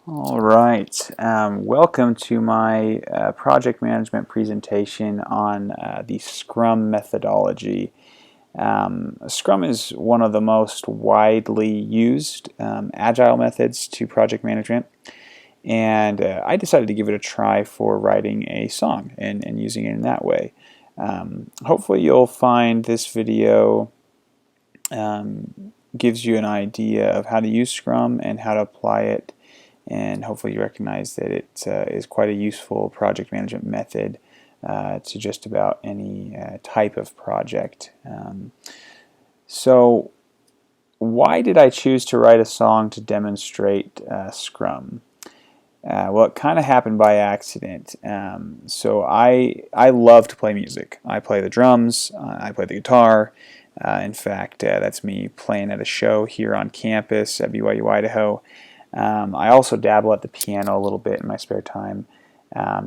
All right, welcome to my project management presentation on the Scrum methodology. Scrum is one of the most widely used agile methods to project management, and I decided to give it a try for writing a song and using it in that way. Hopefully you'll find this video gives you an idea of how to use Scrum and how to apply it, and hopefully you recognize that it is quite a useful project management method to just about any type of project. So why did I choose to write a song to demonstrate Scrum? Well, it kind of happened by accident. So I love to play music. I play the drums, I play the guitar. In fact, that's me playing at a show here on campus at BYU, Idaho. I also dabble at the piano a little bit in my spare time.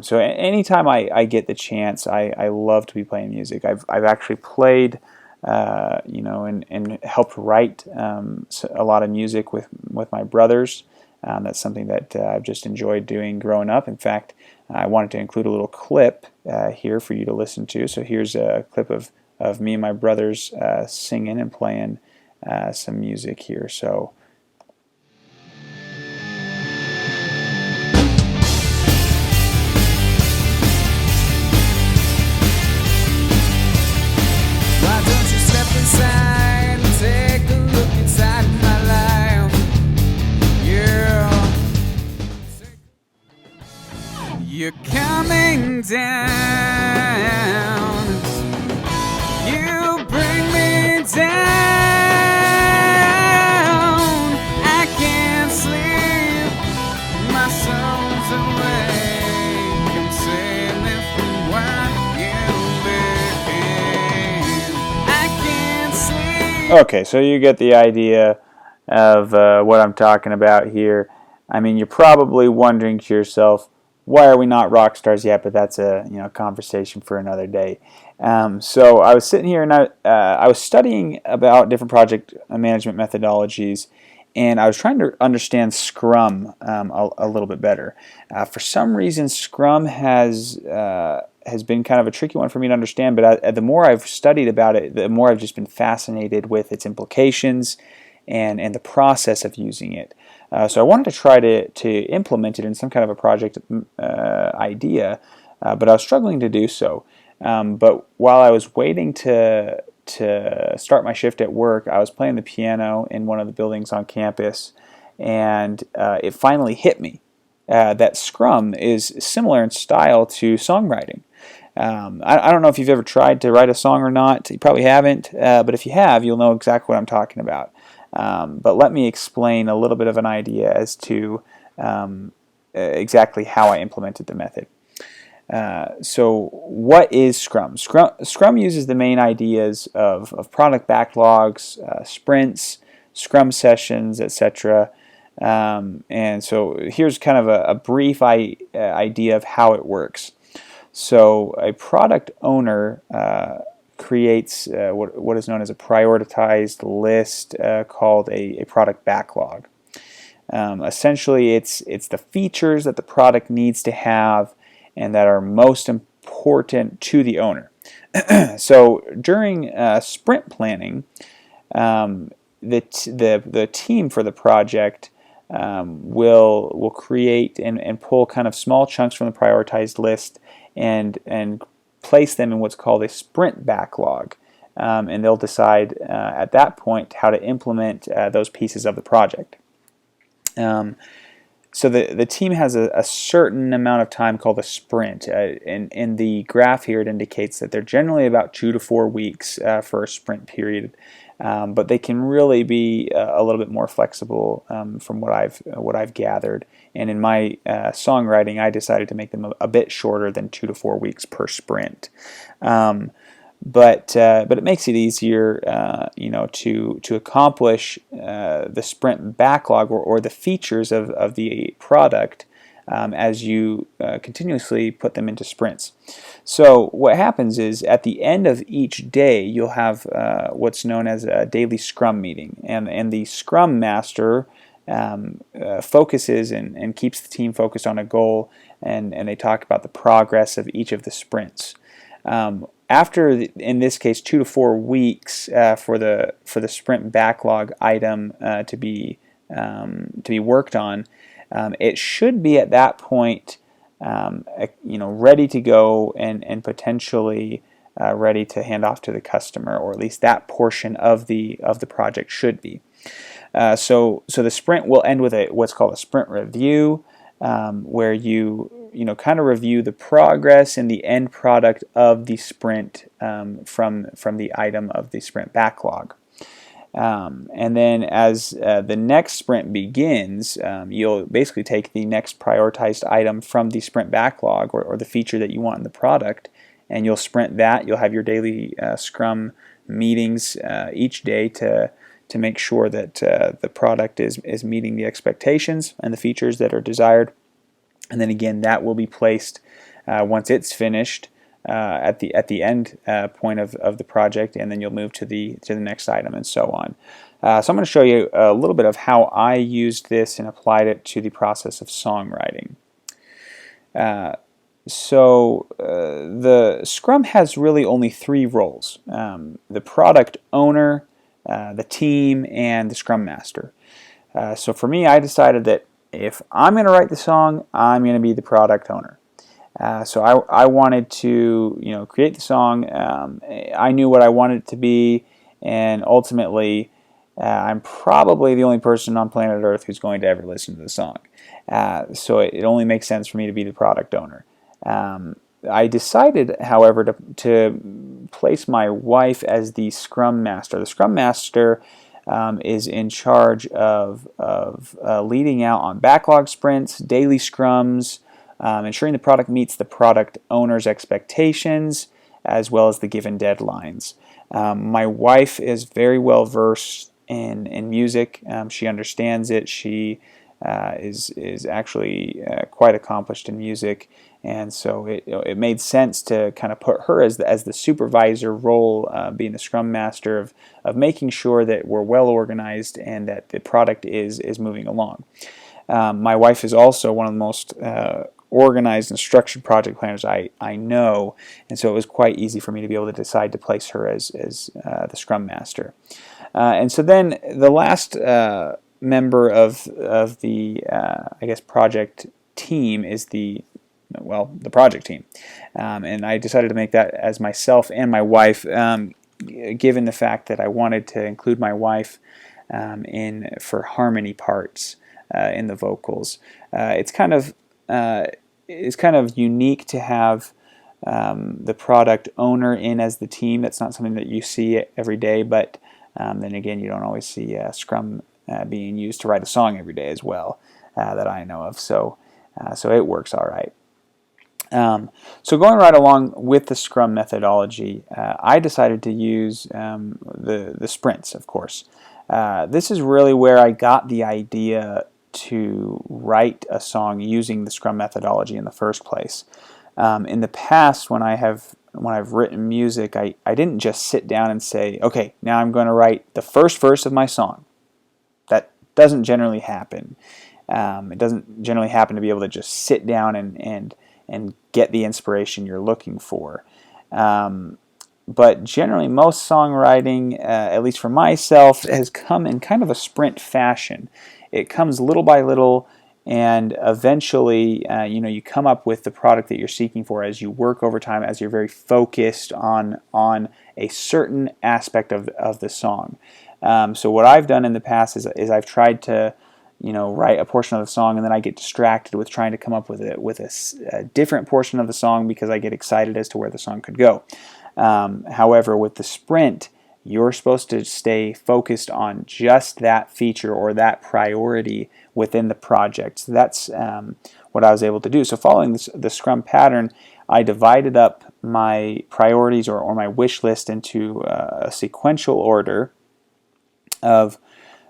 So anytime I get the chance, I love to be playing music. I've actually played, and helped write a lot of music with my brothers. That's something that I've just enjoyed doing growing up. In fact, I wanted to include a little clip here for you to listen to. So here's a clip of me and my brothers singing and playing some music here. So. Why don't you step inside and take a look inside my life? Yeah. You're coming down. You bring me down. I can't sleep. My soul's awake. I'm sailing from what you've been. I can't sleep. Okay, so you get the idea of what I'm talking about here. I mean, you're probably wondering to yourself, why are we not rock stars yet? But that's a conversation for another day. So I was sitting here and I was studying about different project management methodologies, and I was trying to understand Scrum a little bit better. For some reason, Scrum has been kind of a tricky one for me to understand, but the more I've studied about it, the more I've just been fascinated with its implications and the process of using it. So I wanted to try to implement it in some kind of a project idea, but I was struggling to do so. But while I was waiting to start my shift at work, I was playing the piano in one of the buildings on campus, and it finally hit me that Scrum is similar in style to songwriting. I don't know if you've ever tried to write a song or not. You probably haven't, but if you have, you'll know exactly what I'm talking about. But let me explain a little bit of an idea as to exactly how I implemented the method. So what is Scrum? Scrum uses the main ideas of product backlogs, sprints, Scrum sessions, etc. And so here's kind of a brief idea of how it works. So a product owner creates what is known as a prioritized list called a product backlog. Essentially, it's the features that the product needs to have and that are most important to the owner. So during sprint planning, the team for the project will create and pull kind of small chunks from the prioritized list and place them in what's called a sprint backlog. And they'll decide at that point how to implement those pieces of the project. So the team has a certain amount of time called a sprint. In the graph here, it indicates that they're generally about 2 to 4 weeks for a sprint period. But they can really be a little bit more flexible from what I've gathered. And in my songwriting, I decided to make them a bit shorter than 2 to 4 weeks per sprint. But it makes it easier, to accomplish the sprint backlog or the features of the product as you continuously put them into sprints. So what happens is at the end of each day, you'll have what's known as a daily Scrum meeting, and the Scrum Master focuses and keeps the team focused on a goal, and they talk about the progress of each of the sprints. After, in this case, 2 to 4 weeks for the sprint backlog item to be worked on, it should be at that point ready to go and potentially ready to hand off to the customer, or at least that portion of the project should be. So the sprint will end with what's called a sprint review, where you kind of review the progress and the end product of the sprint from the item of the sprint backlog. And then as the next sprint begins, you'll basically take the next prioritized item from the sprint backlog, or the feature that you want in the product, and you'll sprint that. You'll have your daily Scrum meetings each day to make sure that the product is meeting the expectations and the features that are desired. And then again, that will be placed once it's finished at the end point of the project, and then you'll move to the next item, and so on. So I'm going to show you a little bit of how I used this and applied it to the process of songwriting. So the Scrum has really only 3 roles: the product owner, the team, and the Scrum Master. So for me, I decided that if I'm going to write the song, I'm going to be the product owner. So I wanted to create the song. I knew what I wanted it to be, and ultimately I'm probably the only person on planet Earth who's going to ever listen to the song. So it only makes sense for me to be the product owner. I decided, however, to place my wife as the Scrum Master. The Scrum Master is in charge of leading out on backlog sprints, daily scrums, ensuring the product meets the product owner's expectations, as well as the given deadlines. My wife is very well versed in music. She understands it. She is actually quite accomplished in music, and so it made sense to kind of put her as the supervisor role, being the Scrum Master of making sure that we're well organized and that the product is moving along. My wife is also one of the most organized and structured project planners I know, and so it was quite easy for me to be able to decide to place her as the Scrum Master. And so then the last member of the project team is the project team, and I decided to make that as myself and my wife, given the fact that I wanted to include my wife for harmony parts in the vocals. It's kind of unique to have the product owner in as the team. That's not something that you see every day, but then again, you don't always see Scrum being used to write a song every day as well, that I know of. So it works all right. So going right along with the Scrum methodology, I decided to use the sprints, of course. This is really where I got the idea to write a song using the Scrum methodology in the first place. In the past, when I've written music, I didn't just sit down and say, okay, now I'm going to write the first verse of my song. That doesn't generally happen. It doesn't generally happen to be able to just sit down and get the inspiration you're looking for. But generally, most songwriting, at least for myself, has come in kind of a sprint fashion. It comes little by little, and eventually, you come up with the product that you're seeking for as you work over time, as you're very focused on a certain aspect of the song. So what I've done in the past is I've tried to write a portion of the song, and then I get distracted with trying to come up with a different portion of the song because I get excited as to where the song could go. However, with the sprint, you're supposed to stay focused on just that feature or that priority within the project. So that's what I was able to do. So following the Scrum pattern, I divided up my priorities or my wish list into a sequential order of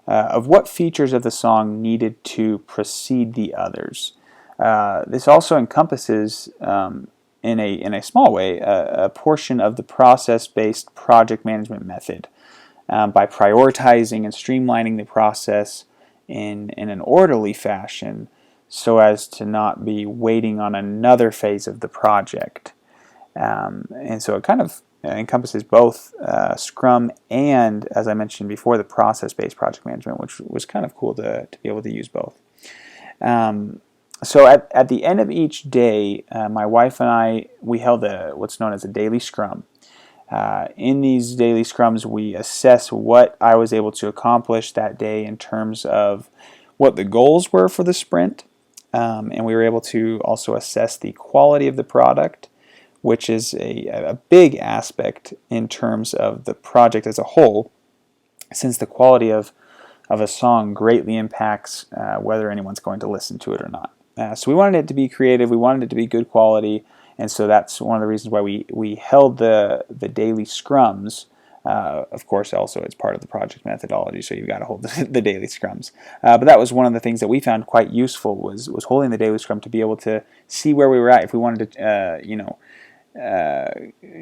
what features of the song needed to precede the others. This also encompasses, in a small way, a portion of the process-based project management method. By prioritizing and streamlining the process in an orderly fashion so as to not be waiting on another phase of the project. And so it kind of encompasses both Scrum and, as I mentioned before, the process-based project management, which was kind of cool to be able to use both. So at the end of each day, my wife and I, we held what's known as a daily scrum. In these daily scrums, we assess what I was able to accomplish that day in terms of what the goals were for the sprint, and we were able to also assess the quality of the product, which is a big aspect in terms of the project as a whole, since the quality of a song greatly impacts whether anyone's going to listen to it or not. So we wanted it to be creative, we wanted it to be good quality, and so that's one of the reasons why we held the daily scrums. Of course, also it's part of the project methodology, so you've got to hold the daily scrums. But that was one of the things that we found quite useful was holding the daily scrum to be able to see where we were at. If we wanted to,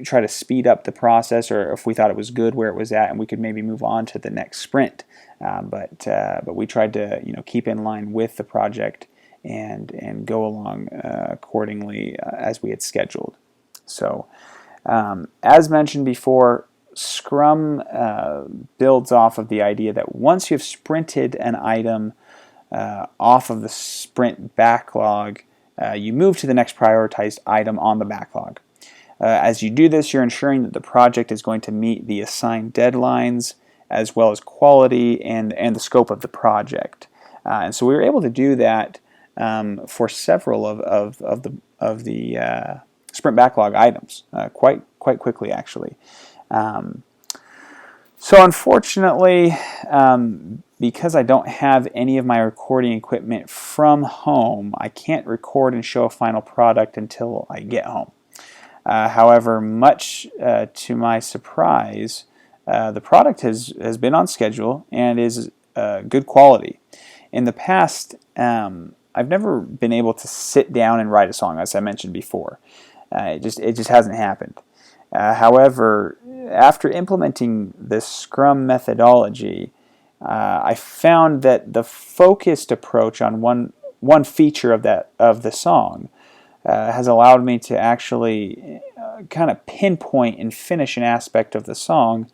try to speed up the process, or if we thought it was good where it was at, and we could maybe move on to the next sprint. But we tried to keep in line with the project and go along accordingly as we had scheduled. So, as mentioned before, Scrum builds off of the idea that once you've sprinted an item off of the sprint backlog, you move to the next prioritized item on the backlog. As you do this, you're ensuring that the project is going to meet the assigned deadlines as well as quality and the scope of the project. And so we were able to do that for several of the sprint backlog items quite quickly, actually. So unfortunately, because I don't have any of my recording equipment from home, I can't record and show a final product until I get home. However, much to my surprise, the product has been on schedule and is good quality. In the past, I've never been able to sit down and write a song, as I mentioned before. It just hasn't happened. However, after implementing the Scrum methodology, I found that the focused approach on one feature of the song has allowed me to actually kind of pinpoint and finish an aspect of the song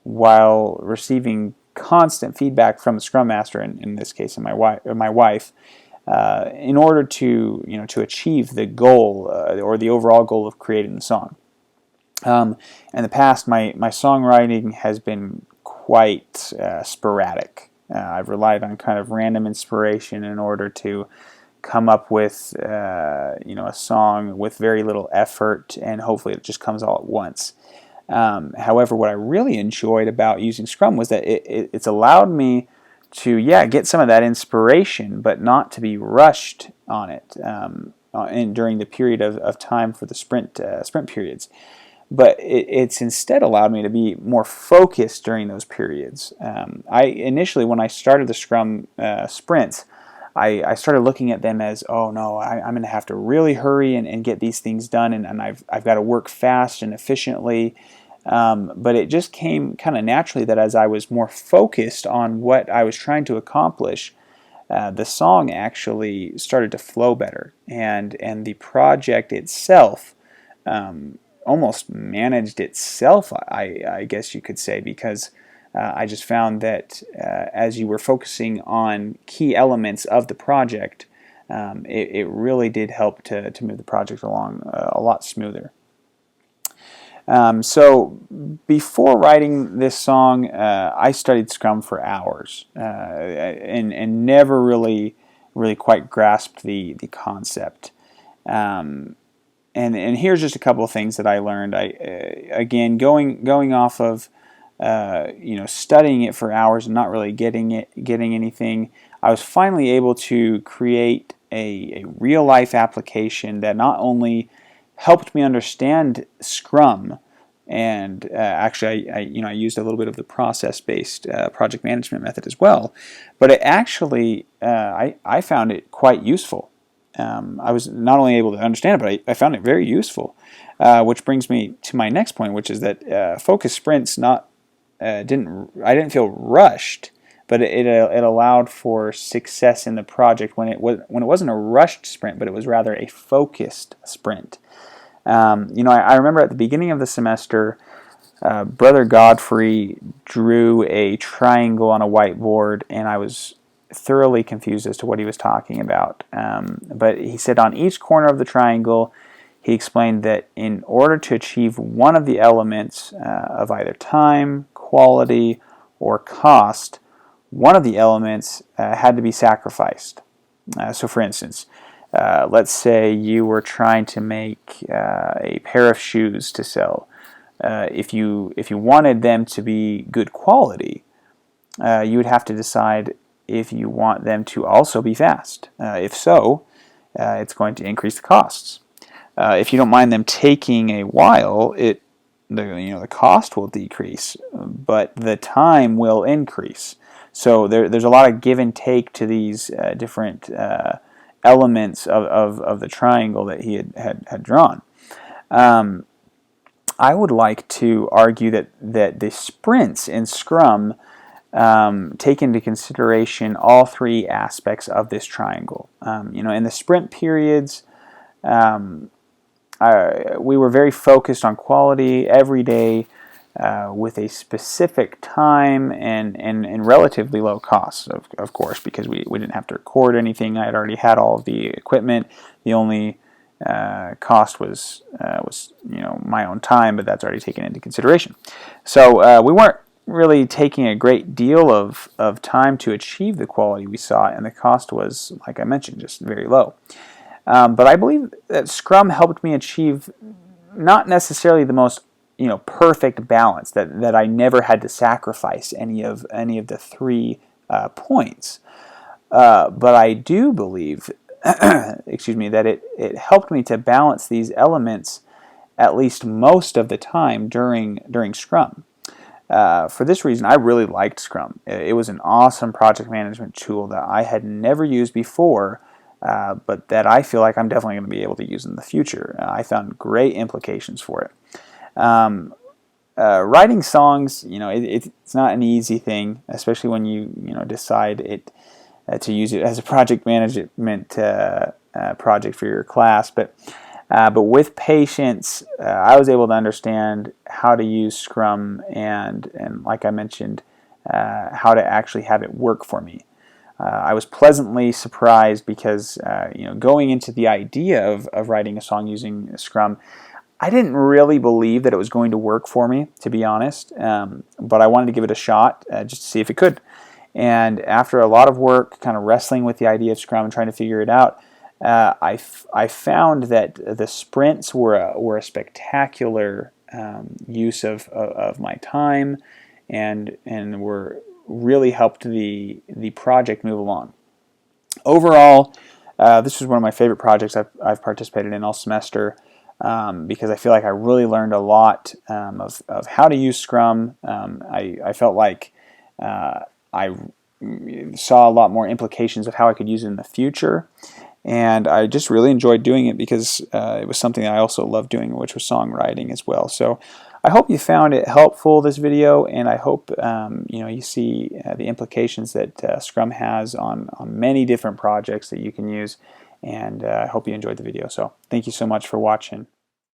while receiving constant feedback from the Scrum Master, in this case, my wife, in order to achieve the goal or the overall goal of creating the song. In the past, my songwriting has been quite sporadic. I've relied on kind of random inspiration in order to come up with a song with very little effort, and hopefully it just comes all at once. However, what I really enjoyed about using Scrum was that it's allowed me to get some of that inspiration, but not to be rushed on it and during the period of time for the sprint periods. But it's instead allowed me to be more focused during those periods. I initially, when I started the Scrum sprints, I started looking at them as, oh no, I'm going to have to really hurry and get these things done, and I've got to work fast and efficiently. But it just came kind of naturally that as I was more focused on what I was trying to accomplish, the song actually started to flow better, and the project itself almost managed itself, I guess you could say, because I just found that as you were focusing on key elements of the project, it really did help to move the project along a lot smoother. So before writing this song, I studied Scrum for hours and never really quite grasped the concept. And here's just a couple of things that I learned. Again, going off of studying it for hours and not really getting anything, I was finally able to create a real life application that not only helped me understand Scrum, and actually I used a little bit of the process-based project management method as well, but it actually I found it quite useful. I was not only able to understand it, but I found it very useful, which brings me to my next point, which is that focus sprints I didn't feel rushed, but it allowed for success in the project when it wasn't a rushed sprint, but it was rather a focused sprint. I remember at the beginning of the semester, Brother Godfrey drew a triangle on a whiteboard, and I was thoroughly confused as to what he was talking about. But he said on each corner of the triangle, he explained that in order to achieve one of the elements of either time, quality, or cost, one of the elements had to be sacrificed. So for instance, let's say you were trying to make a pair of shoes to sell. If you wanted them to be good quality, you would have to decide if you want them to also be fast. If so, it's going to increase the costs. If you don't mind them taking a while, the cost will decrease, but the time will increase. So there's a lot of give and take to these different elements of the triangle that he had drawn. I would like to argue that the sprints in Scrum take into consideration all three aspects of this triangle. In the sprint periods, we were very focused on quality every day with a specific time and relatively low costs, of course, because we didn't have to record anything. I had already had all of the equipment. The only cost was my own time, but that's already taken into consideration. So we weren't really taking a great deal of time to achieve the quality we sought, and the cost was, like I mentioned, just very low. But I believe that Scrum helped me achieve not necessarily the most perfect balance, that I never had to sacrifice any of the 3 points. But I do believe, excuse me, that it helped me to balance these elements at least most of the time during Scrum. For this reason, I really liked Scrum. It was an awesome project management tool that I had never used before, but that I feel like I'm definitely going to be able to use in the future. I found great implications for it. Writing songs, it's not an easy thing, especially when you decide to use it as a project management project for your class. But with patience, I was able to understand how to use Scrum and like I mentioned, how to actually have it work for me. I was pleasantly surprised because going into the idea of writing a song using Scrum, I didn't really believe that it was going to work for me, to be honest, but I wanted to give it a shot just to see if it could. And after a lot of work, kind of wrestling with the idea of Scrum and trying to figure it out, I found that the sprints were a spectacular use of my time, and were really helped the project move along. Overall, this was one of my favorite projects I've participated in all semester, because I feel like I really learned a lot of how to use Scrum. I felt like I saw a lot more implications of how I could use it in the future, and I just really enjoyed doing it because it was something I also loved doing, which was songwriting as well. So I hope you found it helpful, this video, and I hope you see the implications that Scrum has on many different projects that you can use, and I hope you enjoyed the video. So thank you so much for watching.